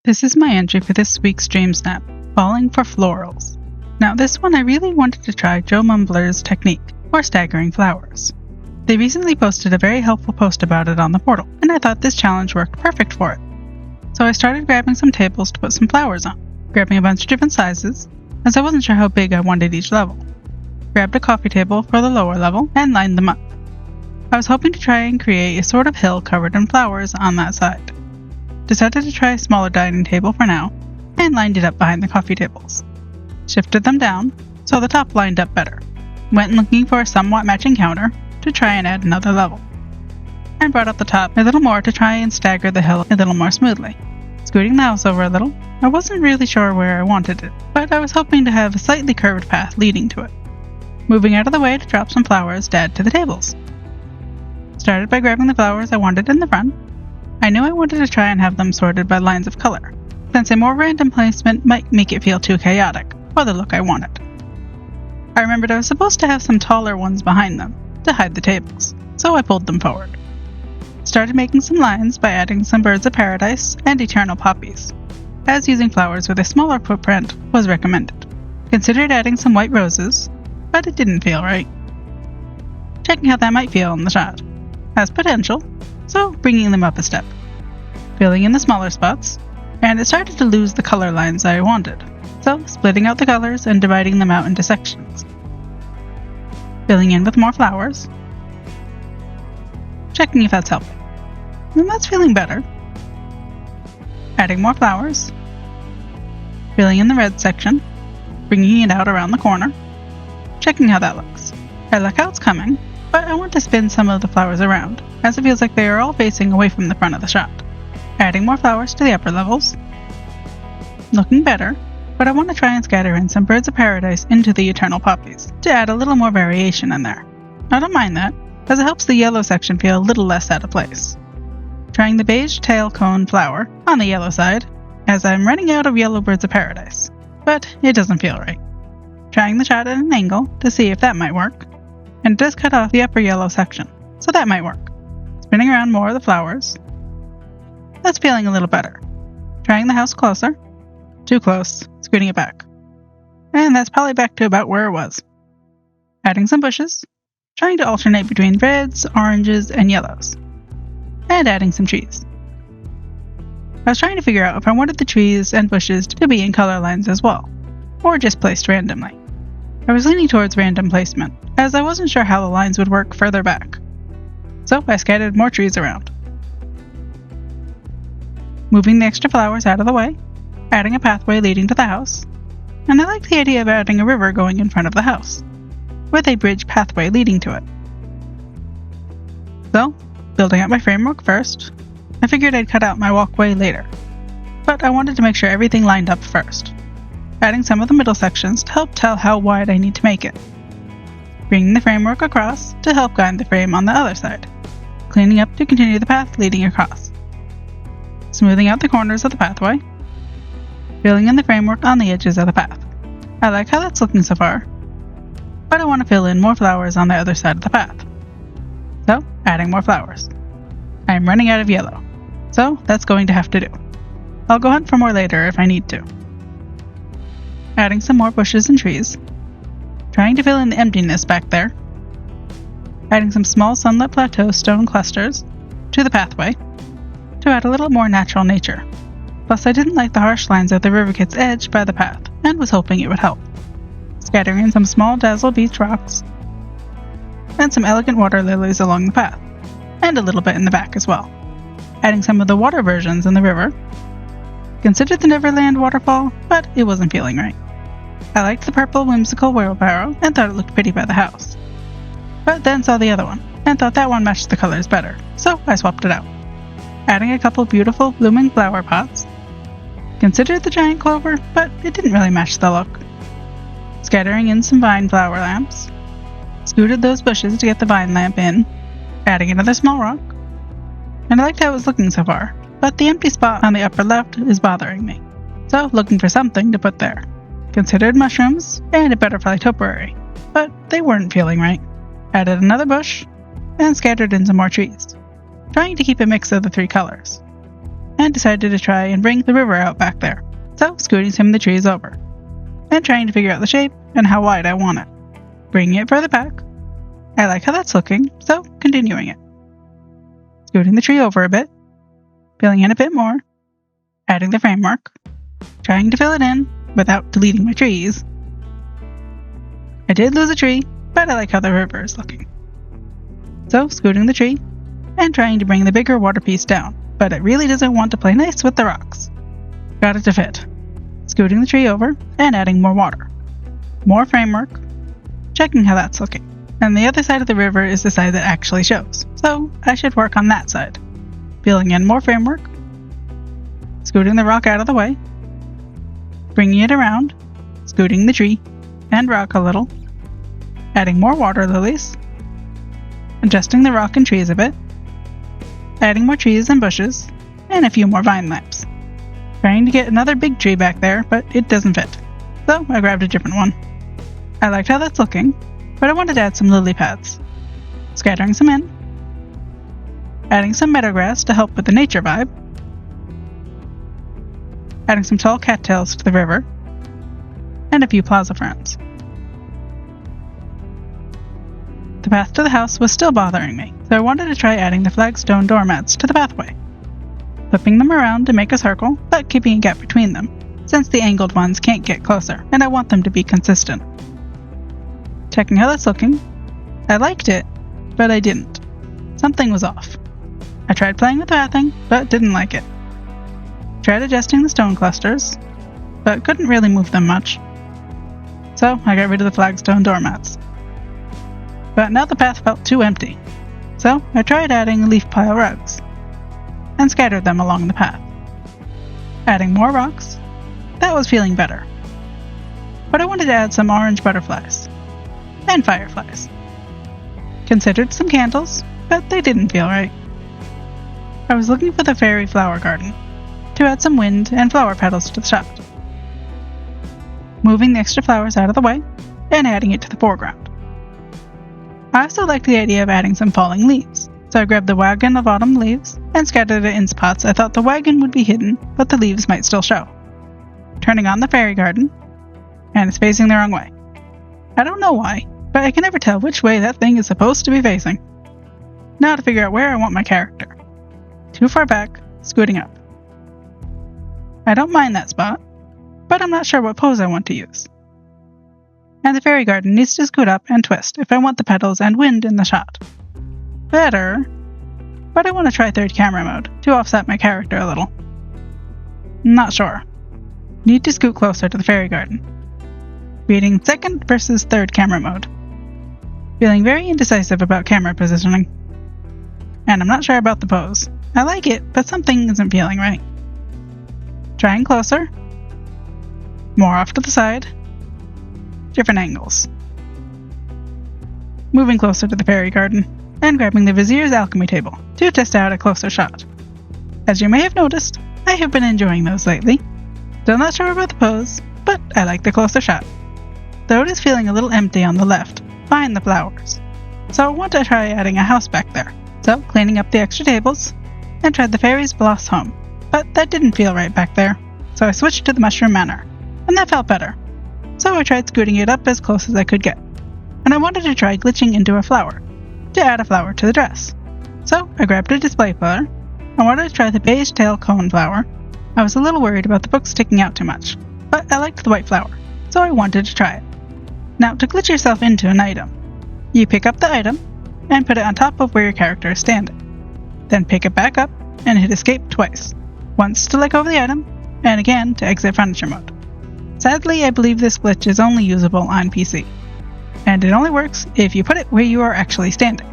This is my entry for this week's DreamSnap, falling for florals. Now this one I really wanted to try Joe Mumbler's technique for staggering flowers. They recently posted a very helpful post about it on the portal, and I thought this challenge worked perfect for it. So I started grabbing some tables to put some flowers on, grabbing a bunch of different sizes, as I wasn't sure how big I wanted each level. Grabbed a coffee table for the lower level and lined them up. I was hoping to try and create a sort of hill covered in flowers on that side. Decided to try a smaller dining table for now, and lined it up behind the coffee tables. Shifted them down, so the top lined up better. Went looking for a somewhat matching counter to try and add another level. And brought up the top a little more to try and stagger the hill a little more smoothly. Scooting the house over a little, I wasn't really sure where I wanted it, but I was hoping to have a slightly curved path leading to it. Moving out of the way to drop some flowers to add to the tables. Started by grabbing the flowers I wanted in the front. I knew I wanted to try and have them sorted by lines of color, since a more random placement might make it feel too chaotic for the look I wanted. I remembered I was supposed to have some taller ones behind them to hide the tables, so I pulled them forward. Started making some lines by adding some birds of paradise and eternal poppies, as using flowers with a smaller footprint was recommended. Considered adding some white roses, but it didn't feel right. Checking how that might feel in the shot. Has potential, so bringing them up a step. Filling in the smaller spots, and it started to lose the color lines I wanted, so splitting out the colors and dividing them out into sections. Filling in with more flowers. Checking if that's helping. And that's feeling better. Adding more flowers. Filling in the red section, bringing it out around the corner. Checking how that looks. I like how it's coming, but I want to spin some of the flowers around, as it feels like they are all facing away from the front of the shot. Adding more flowers to the upper levels. Looking better, but I want to try and scatter in some birds of paradise into the eternal poppies, to add a little more variation in there. I don't mind that, as it helps the yellow section feel a little less out of place. Trying the beige tail cone flower on the yellow side, as I'm running out of yellow birds of paradise, but it doesn't feel right. Trying the shot at an angle to see if that might work, and it does cut off the upper yellow section, so that might work. Spinning around more of the flowers. That's feeling a little better. Trying the house closer. Too close, scooting it back. And that's probably back to about where it was. Adding some bushes. Trying to alternate between reds, oranges, and yellows. And adding some trees. I was trying to figure out if I wanted the trees and bushes to be in color lines as well, or just placed randomly. I was leaning towards random placement, as I wasn't sure how the lines would work further back. So I scattered more trees around. Moving the extra flowers out of the way, adding a pathway leading to the house, and I liked the idea of adding a river going in front of the house, with a bridge pathway leading to it. So, building up my framework first, I figured I'd cut out my walkway later, but I wanted to make sure everything lined up first, adding some of the middle sections to help tell how wide I need to make it. Bringing the framework across to help guide the frame on the other side, cleaning up to continue the path leading across. Smoothing out the corners of the pathway, filling in the framework on the edges of the path. I like how that's looking so far, but I want to fill in more flowers on the other side of the path. So, adding more flowers. I am running out of yellow, so that's going to have to do. I'll go hunt for more later if I need to. Adding some more bushes and trees. Trying to fill in the emptiness back there. Adding some small sunlit plateau stone clusters to the pathway to add a little more natural nature. Plus I didn't like the harsh lines of the river kit's edge by the path and was hoping it would help. Scattering in some small dazzle beach rocks and some elegant water lilies along the path, and a little bit in the back as well. Adding some of the water versions in the river. Considered the Neverland waterfall, but it wasn't feeling right. I liked the purple whimsical wheelbarrow and thought it looked pretty by the house. But then saw the other one, and thought that one matched the colors better, so I swapped it out. Adding a couple beautiful blooming flower pots. Considered the giant clover, but it didn't really match the look. Scattering in some vine flower lamps. Scooted those bushes to get the vine lamp in. Adding another small rock. And I liked how it was looking so far, but the empty spot on the upper left is bothering me. So looking for something to put there. Considered mushrooms and a butterfly topiary, but they weren't feeling right. Added another bush, and scattered in some more trees, trying to keep a mix of the three colors. and decided to try and bring the river out back there. So scooting some of the trees over, and trying to figure out the shape and how wide I want it. Bringing it further back. I like how that's looking, so continuing it. Scooting the tree over a bit, filling in a bit more, adding the framework, trying to fill it in without deleting my trees. I did lose a tree, but I like how the river is looking. So scooting the tree, and trying to bring the bigger water piece down, but it really doesn't want to play nice with the rocks. Got it to fit. Scooting the tree over, and adding more water. More framework, checking how that's looking. And the other side of the river is the side that actually shows, so I should work on that side. Filling in more framework, scooting the rock out of the way, bringing it around, scooting the tree and rock a little, adding more water lilies, adjusting the rock and trees a bit, adding more trees and bushes, and a few more vine lamps. Trying to get another big tree back there, but it doesn't fit, so I grabbed a different one. I liked how that's looking, but I wanted to add some lily pads. Scattering some in, adding some meadowgrass to help with the nature vibe, adding some tall cattails to the river, and a few plaza ferns. The path to the house was still bothering me, so I wanted to try adding the flagstone doormats to the pathway. Flipping them around to make a circle, but keeping a gap between them, since the angled ones can't get closer, and I want them to be consistent. Checking how that's looking. I liked it, but I didn't. Something was off. I tried playing with pathing, but didn't like it. Tried adjusting the stone clusters, but couldn't really move them much. So I got rid of the flagstone doormats. But now the path felt too empty, so I tried adding leaf pile rugs, and scattered them along the path. Adding more rocks, that was feeling better. But I wanted to add some orange butterflies, and fireflies. Considered some candles, but they didn't feel right. I was looking for the fairy flower garden, to add some wind and flower petals to the shot. Moving the extra flowers out of the way, and adding it to the foreground. I also liked the idea of adding some falling leaves, so I grabbed the wagon of autumn leaves and scattered it in spots I thought the wagon would be hidden, but the leaves might still show. Turning on the fairy garden, and it's facing the wrong way. I don't know why, but I can never tell which way that thing is supposed to be facing. Now to figure out where I want my character. Too far back, scooting up. I don't mind that spot, but I'm not sure what pose I want to use. And the fairy garden needs to scoot up and twist if I want the petals and wind in the shot. Better, but I want to try third camera mode to offset my character a little. Not sure. Need to scoot closer to the fairy garden. Reading second versus third camera mode. Feeling very indecisive about camera positioning. And I'm not sure about the pose. I like it, but something isn't feeling right. Trying closer. More off to the side. Different angles. Moving closer to the fairy garden, and grabbing the Vizier's alchemy table to test out a closer shot. As you may have noticed, I have been enjoying those lately. Still not sure about the pose, but I like the closer shot. Though it is feeling a little empty on the left, behind the flowers. So I want to try adding a house back there. So cleaning up the extra tables, and tried the fairy's bloss home, but that didn't feel right back there. So I switched to the mushroom manor, and that felt better. So I tried scooting it up as close as I could get. And I wanted to try glitching into a flower, to add a flower to the dress. So I grabbed a display flower. I wanted to try the beige tail cone flower. I was a little worried about the book sticking out too much, but I liked the white flower, so I wanted to try it. Now to glitch yourself into an item, you pick up the item, and put it on top of where your character is standing. Then pick it back up, and hit escape twice. Once to let go of the item, and again to exit furniture mode. Sadly, I believe this glitch is only usable on PC. And it only works if you put it where you are actually standing.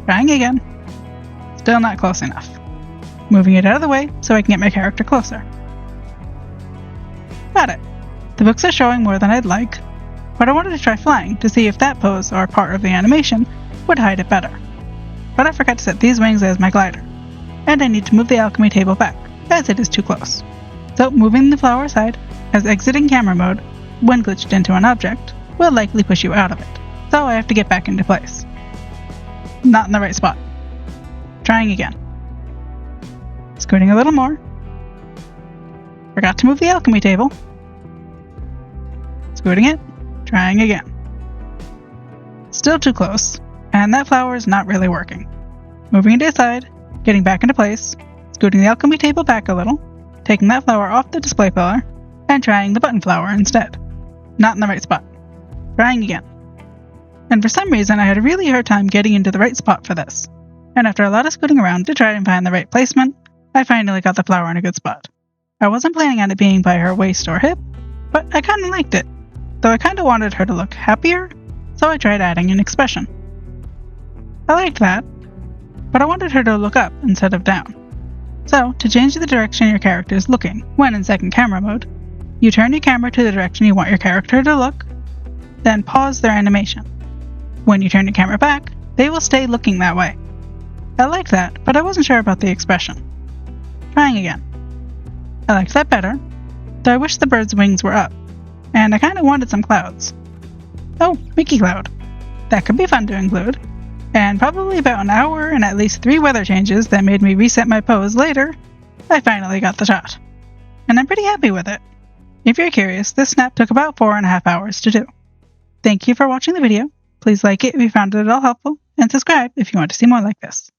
Trying again. Still not close enough. Moving it out of the way so I can get my character closer. Got it. The books are showing more than I'd like, but I wanted to try flying to see if that pose or part of the animation would hide it better. But I forgot to set these wings as my glider, and I need to move the alchemy table back, as it is too close. So moving the flower aside, as exiting camera mode, when glitched into an object, will likely push you out of it, so I have to get back into place. Not in the right spot. Trying again. Scooting a little more, Forgot to move the alchemy table. Scooting it, trying again. Still too close, and that flower is not really working. Moving it aside, getting back into place, scooting the alchemy table back a little, taking that flower off the display pillar, and trying the button flower instead. Not in the right spot. Trying again. And for some reason I had a really hard time getting into the right spot for this. And after a lot of scooting around to try and find the right placement, I finally got the flower in a good spot. I wasn't planning on it being by her waist or hip, but I kinda liked it. Though I kinda wanted her to look happier, so I tried adding an expression. I liked that, but I wanted her to look up instead of down. So, to change the direction your character is looking when in second camera mode, you turn your camera to the direction you want your character to look, then pause their animation. When you turn your camera back, they will stay looking that way. I liked that, but I wasn't sure about the expression. Trying again. I liked that better, though I wish the bird's wings were up, and I kinda wanted some clouds. Oh, Mickey Cloud. That could be fun to include, and probably about an hour and at least 3 weather changes that made me reset my pose later, I finally got the shot. And I'm pretty happy with it. If you're curious, this snap took about 4.5 hours to do. Thank you for watching the video. Please like it if you found it at all helpful, and subscribe if you want to see more like this.